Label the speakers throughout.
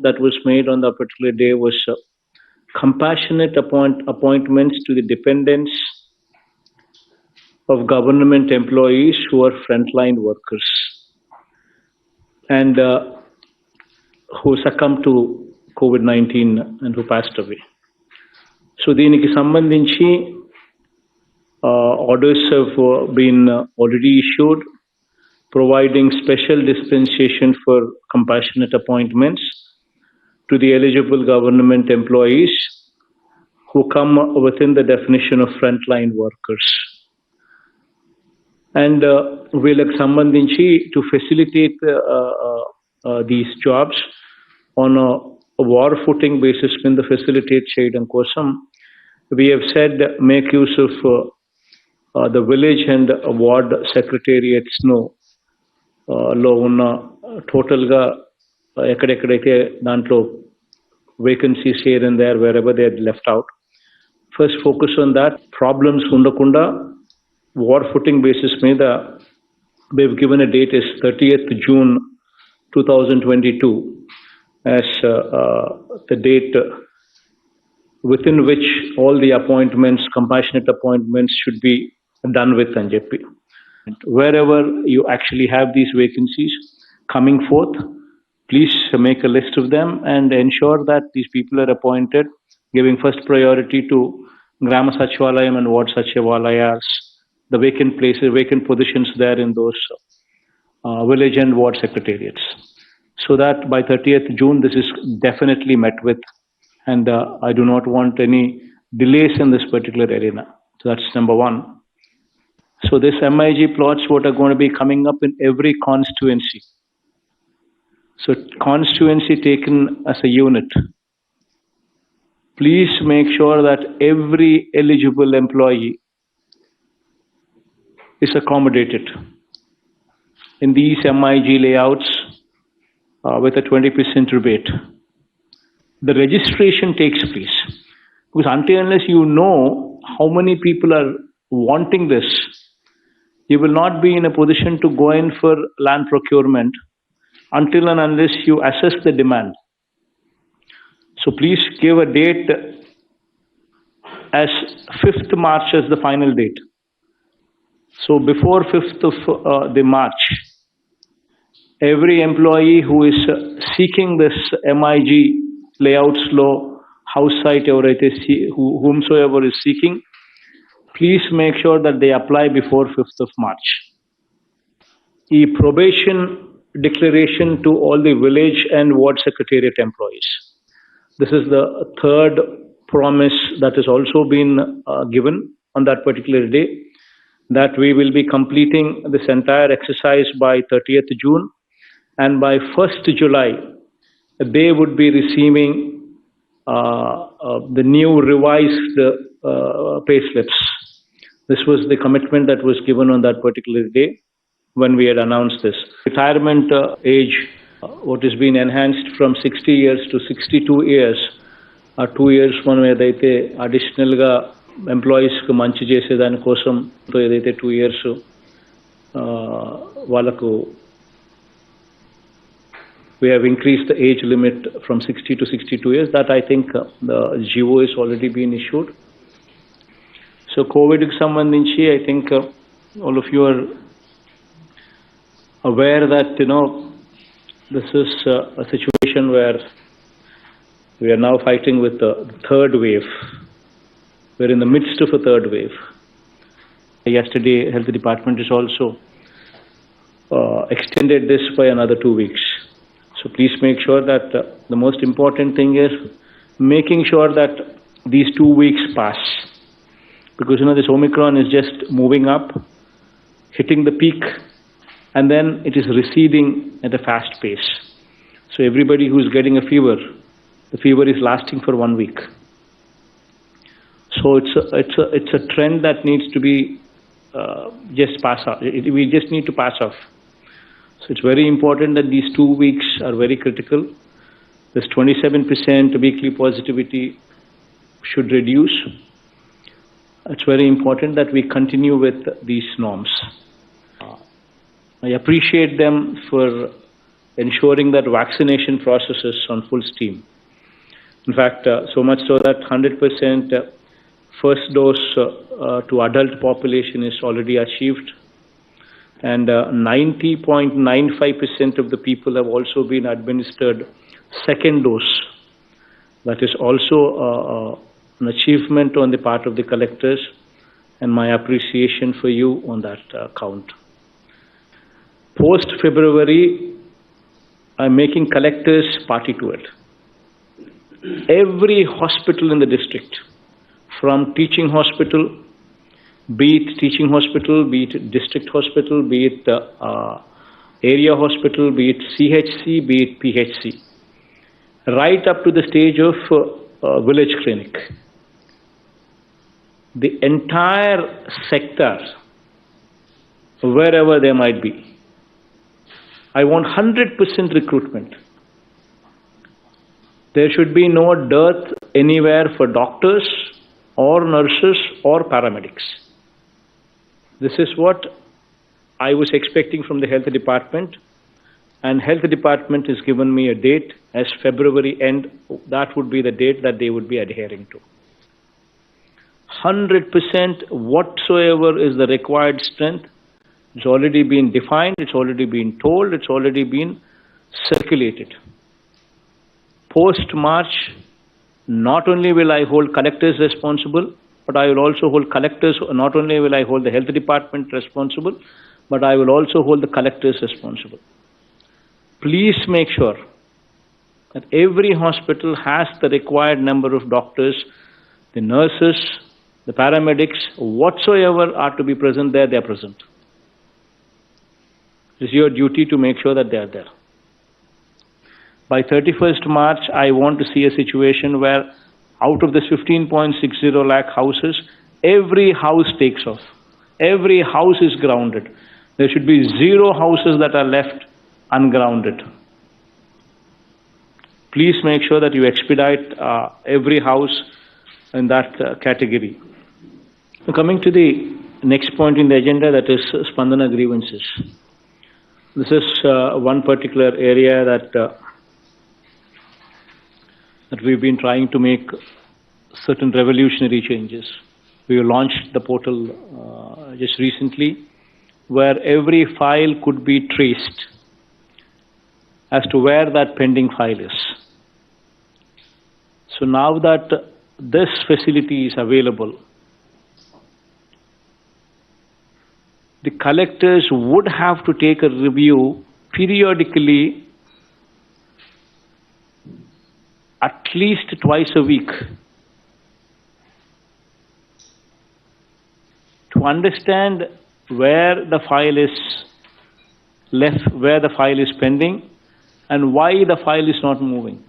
Speaker 1: that was made on the particular day was compassionate appointments to the dependents of government employees who are frontline workers and who succumbed to COVID-19 and who passed away. So దీనికి సంబంధించి orders have been already issued, providing special dispensation for compassionate appointments to the eligible government employees who come within the definition of frontline workers. And వీళ్ళకి సంబంధించి to facilitate these jobs on a war footing basis కింద facilitate చేయడం కోసం we have said make use of the village and ward secretariats లో ఉన్న టోటల్గా ఎక్కడెక్కడైతే దాంట్లో vacancies here and there wherever they are left out. First focus on that. Problems ఉండకుండా war footing basis మీద we've given a date is 30th June 2022 as the date within which all the appointments, compassionate appointments should be done with and JP. Wherever you actually have these vacancies coming forth, please make a list of them and ensure that these people are appointed, giving first priority to Grama Sachivalayam and Ward Sachivalayas, the vacant places, vacant positions there in those village and ward secretariats. So that by 30th June, this is definitely met with, and I do not want any delays in this particular arena. So that's number one. So this MIG plots what are going to be coming up in every constituency. So constituency taken as a unit. Please make sure that every eligible employee is accommodated in these MIG layouts with a 20% rebate. The registration takes place. Because until unless you know how many people are wanting this, you will not be in a position to go in for land procurement until and unless you assess the demand. So please give a date as 5th March as the final date. So before 5th of the March, every employee who is seeking this MIG layouts law, house site, whomsoever is seeking, please make sure that they apply before 5th of March. The probation declaration to all the village and ward secretariat employees. This is the third promise that has also been given on that particular day, that we will be completing this entire exercise by 30th June, and by 1st July, they would be receiving the new revised pay slips. This was the commitment that was given on that particular day when we had announced this. Retirement age, what has been enhanced from 60 years to 62 years, 2 years మనం ఏదైతే అడిషనల్గా ఎంప్లాయీస్కి మంచి చేసేదాని కోసం ఏదైతే 2 years వాళ్ళకు we have increased the age limit from 60 to 62 years. That I think the GO is already been issued. So COVID ki sambandhinchi, I think all of you are aware that this is a situation where we are now fighting with the third wave. We're in the midst of a third wave. Yesterday, Health Department has also extended this by another 2 weeks. So please make sure that the most important thing is making sure that these 2 weeks pass. Because this Omicron is just moving up, hitting the peak, and then it is receding at a fast pace. So everybody who is getting a fever, the fever is lasting for 1 week. So it's a trend that needs to be just pass off. We just need to pass off. So it's very important that these 2 weeks are very critical. This 27% weekly positivity should reduce. It's very important that we continue with these norms. I appreciate them for ensuring that vaccination process is on full steam. In fact, so much so that 100% first dose to adult population is already achieved, and 90.95% of the people have also been administered second dose. That is also an achievement on the part of the collectors, and my appreciation for you on that count. Post-February, I'm making collectors party to it. Every hospital in the district, from teaching hospital, be it teaching hospital, be it district hospital, be it area hospital, be it CHC, be it PHC, right up to the stage of village clinic. The entire sector, wherever they might be, I want 100% recruitment. There should be no dearth anywhere for doctors or nurses or paramedics. This is what I was expecting from the health department, and health department has given me a date as February end. That would be the date that they would be adhering to. 100% whatsoever is the required strength. It's already been defined, it's already been told, it's already been circulated. Post-March, not only will I hold collectors responsible, but I will also hold collectors, not only will I hold the health department responsible, but I will also hold the collectors responsible. Please make sure that every hospital has the required number of doctors, the nurses, the paramedics, whatsoever are to be present there, they are present. It is your duty to make sure that they are there. By 31st March, I want to see a situation where out of this 15.60 lakh houses, every house takes off. Every house is grounded. There should be 0 houses that are left ungrounded. Please make sure that you expedite every house in that category. Now, coming to the next point in the agenda, that is Spandana grievances. This is one particular area that we've been trying to make certain revolutionary changes. We launched the portal just recently, where every file could be traced as to where that pending file is. So now that this facility is available, the collectors would have to take a review periodically, at least twice a week, to understand where the file is left, where the file is pending, and why the file is not moving.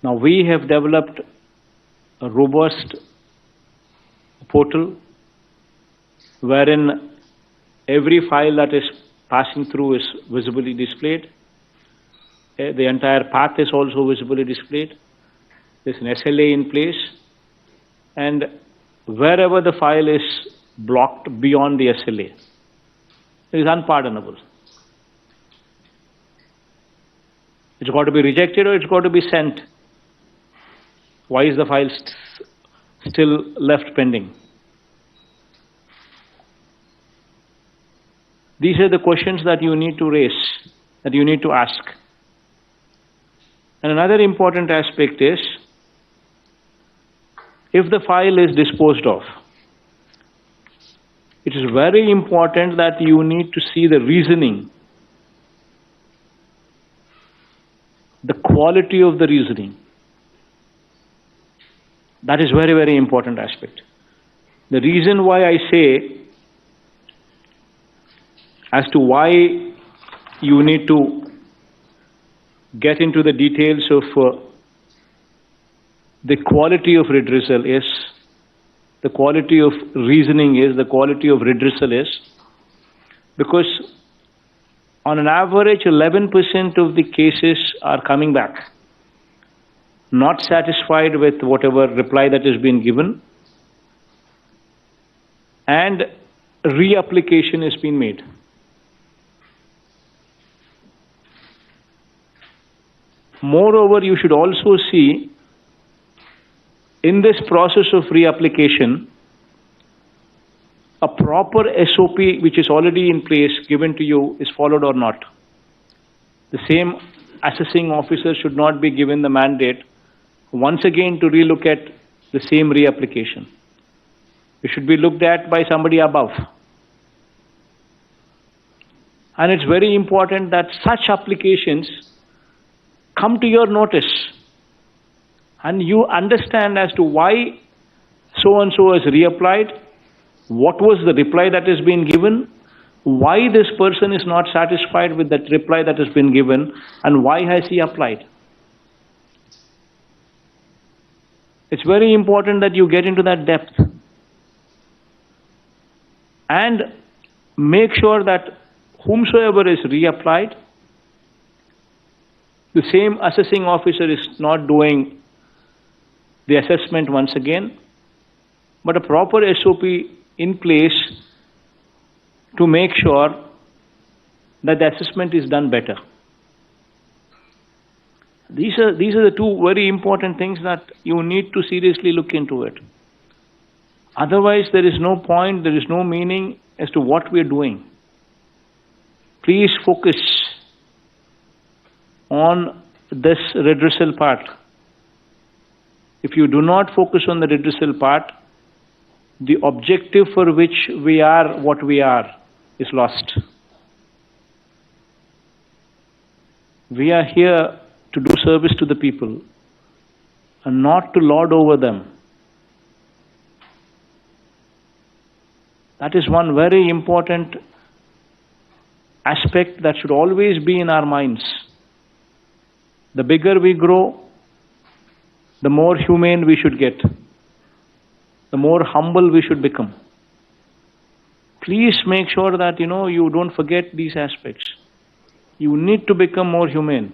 Speaker 1: Now, we have developed a robust portal wherein every file that is passing through is visibly displayed. The entire path is also visibly displayed. There's an SLA in place, and wherever the file is blocked beyond the SLA, it is unpardonable. It's got to be rejected or it's got to be sent. Why is the file still left pending? These are the questions that you need to raise, that you need to ask. And another important aspect is, if the file is disposed of, it is very important that you need to see the reasoning, the quality of the reasoning. That is very, very important aspect. The reason why I say as to why you need to get into the details of the quality of redressal is, the quality of reasoning is, the quality of redressal is, because on an average 11% of the cases are coming back, not satisfied with whatever reply that has been given, and reapplication has been made. Moreover, you should also see in this process of reapplication, a proper SOP which is already in place given to you is followed or not. The same assessing officer should not be given the mandate once again to relook at the same reapplication. It should be looked at by somebody above. And it's very important that such applications come to your notice and you understand as to why so-and-so has reapplied, what was the reply that has been given, why this person is not satisfied with that reply that has been given, and why has he applied. It's very important that you get into that depth and make sure that whomsoever is reapplied, the same assessing officer is not doing the assessment once again, but a proper SOP in place to make sure that the assessment is done better. These are the two very important things that you need to seriously look into it. Otherwise, there is no point, there is no meaning as to what we are doing. Please focus on this redressal part. If you do not focus on the redressal part, the objective for which we are what we are is lost. We are here to do service to the people and not to lord over them. That is one very important aspect that should always be in our minds. The bigger we grow, the more humane we should get, the more humble we should become. Please make sure that you don't forget these aspects. You need to become more humane.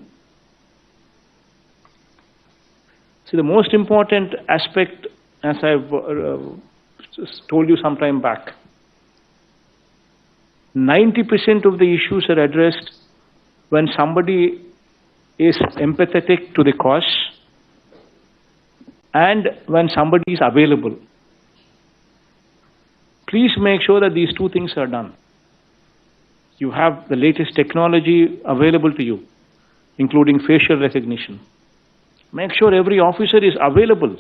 Speaker 1: See, the most important aspect, as I've told you some time back, 90% of the issues are addressed when somebody is empathetic to the cause and when somebody is available. Please make sure that these two things are done. You have the latest technology available to you, including facial recognition. Make sure every officer is available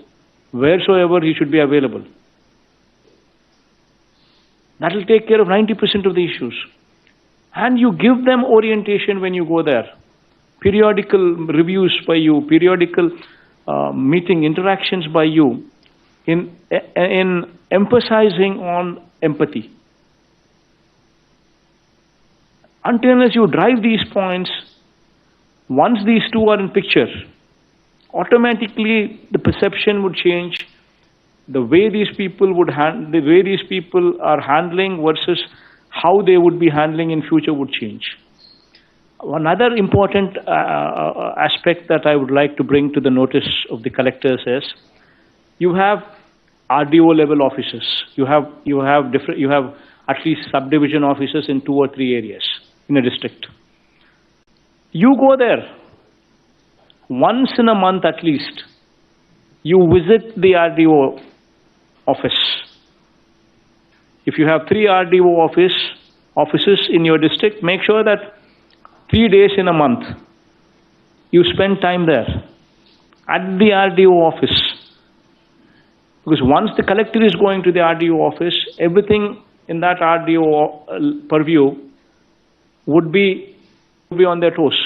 Speaker 1: wheresoever he should be available. That will take care of 90% of the issues. And you give them orientation when you go there. Periodical reviews by you, periodical meeting interactions by you in emphasizing on empathy. Until as you drive these points, once these two are in picture, automatically the perception would change. The way these people are handling versus how they would be handling in future would change. Another important aspect that I would like to bring to the notice of the collectors is, you have RDO level officers. You have at least subdivision officers in 2 or 3 areas in a district. You go there once in a month at least. You visit the RDO office. If you have 3 RDO offices in your district, make sure that 3 days in a month you spend time there at the RDO office. Because once the collector is going to the RDO office, everything in that RDO purview would be on their toes.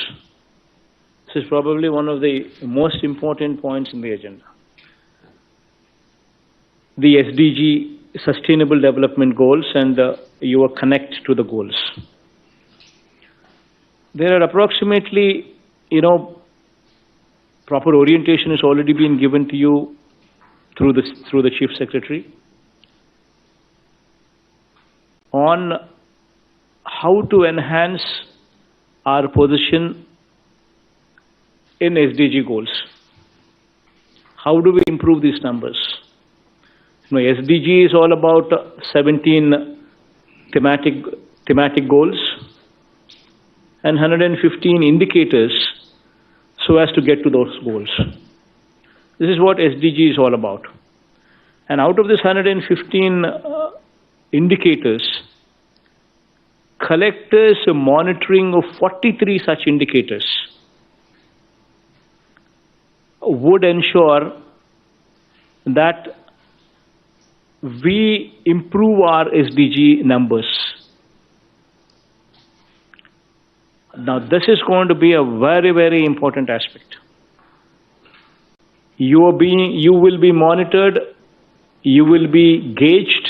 Speaker 1: This is probably one of the most important points in the agenda. The SDG, Sustainable Development Goals, and your connect to the goals. There are approximately, proper orientation has already been given to you through the Chief Secretary on how to enhance our position in SDG goals. How do we improve these numbers? SDG is all about 17 thematic goals, and 115 indicators so as to get to those goals. This is what SDG is all about. And out of this 115 indicators, collectors monitoring of 43 such indicators would ensure that we improve our SDG numbers. Now, this is going to be a very, very important aspect. You will be monitored, you will be gauged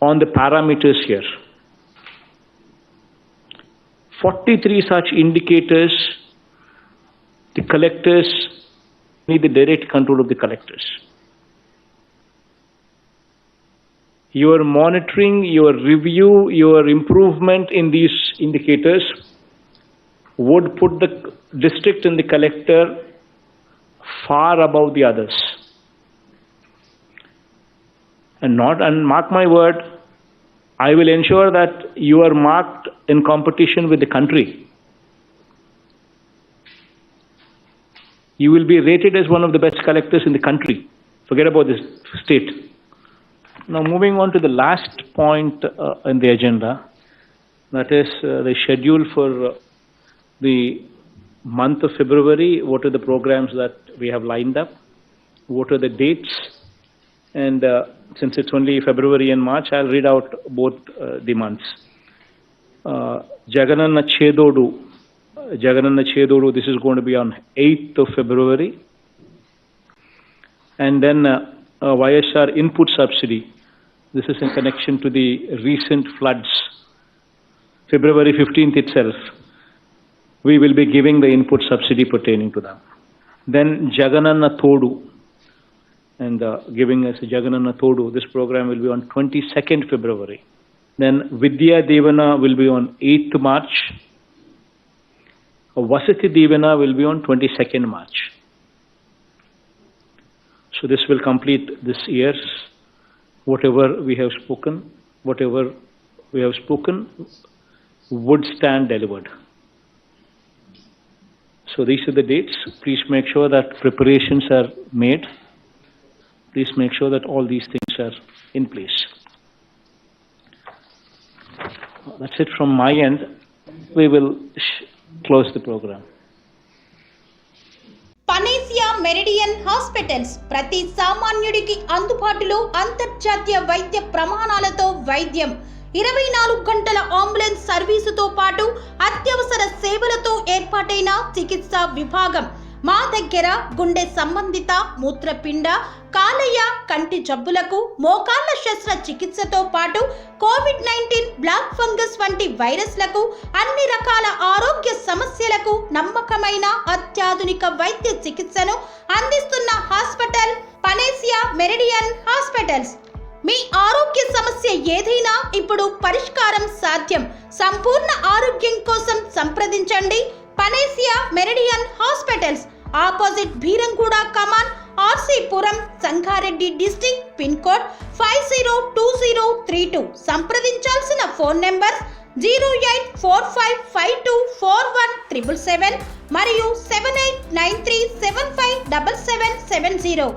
Speaker 1: on the parameters here. 43 such indicators, the collectors need the direct control of the collectors. Your monitoring, your review, your improvement in these indicators would put the district and the collector far above the others. And mark my word, I will ensure that you are marked in competition with the country. You will be rated as one of the best collectors in the country. Forget about this state. Now, moving on to the last point in the agenda, that is the schedule for the month of February. What are the programs that we have lined up? What are the dates? And since it's only February and March, I'll read out both the months. Jagananna Chedodu, this is going to be on 8th of February. And then YSR input subsidy. This is in connection to the recent floods. February 15th itself, we will be giving the input subsidy pertaining to them. Then Jagananna Thodu, and giving us Jagananna Thodu. This program will be on 22nd February. Then Vidya Devana will be on 8th March. Vasati Devana will be on 22nd March. So this will complete this year's whatever we have spoken would stand delivered. So these are the dates. Please make sure that preparations are made. Please make sure that all these things are in place. That's it from my end. We will close the program.
Speaker 2: Panacea Meridian hospitals ప్రతి సామాన్యుడికి అందుబాటులో అంతర్జాతీయ వైద్య ప్రమాణాలతో వైద్యం, 24 గంటల ambulance సర్వీసుతో పాటు అత్యవసర సేవలతో ఏర్పాటైన చికిత్సా విభాగం. మా దగ్గర గుండె సంబంధిత, మూత్రపిండ, కాలేయ, కంటి జబ్బులకు, మోకాళ్ల శస్త్ర చికిత్సతో పాటు కోవిడ్-19, బ్లాక్ ఫంగస్ వంటి వైరస్లకు, అన్ని రకాల ఆరోగ్య సమస్యలకు నమ్మకమైన అత్యాధునిక వైద్య చికిత్సను అందిస్తున్న హాస్పిటల్ పనేసియా మెరిడియన్ హాస్పిటల్స్. మీ ఆరోగ్య సమస్య ఏదైనా ఇప్పుడు పరిష్కారం సాధ్యం. సంపూర్ణ ఆరోగ్యం కోసం సంప్రదించండి Panacea Meridian hospitals. Opposite Bheeramguda Kaman, RC Puram, Sangareddy district. Pin code 502032. సంప్రదించాల్సిన ఫోన్ నెంబర్ 0845524177 మరియు 7893757770.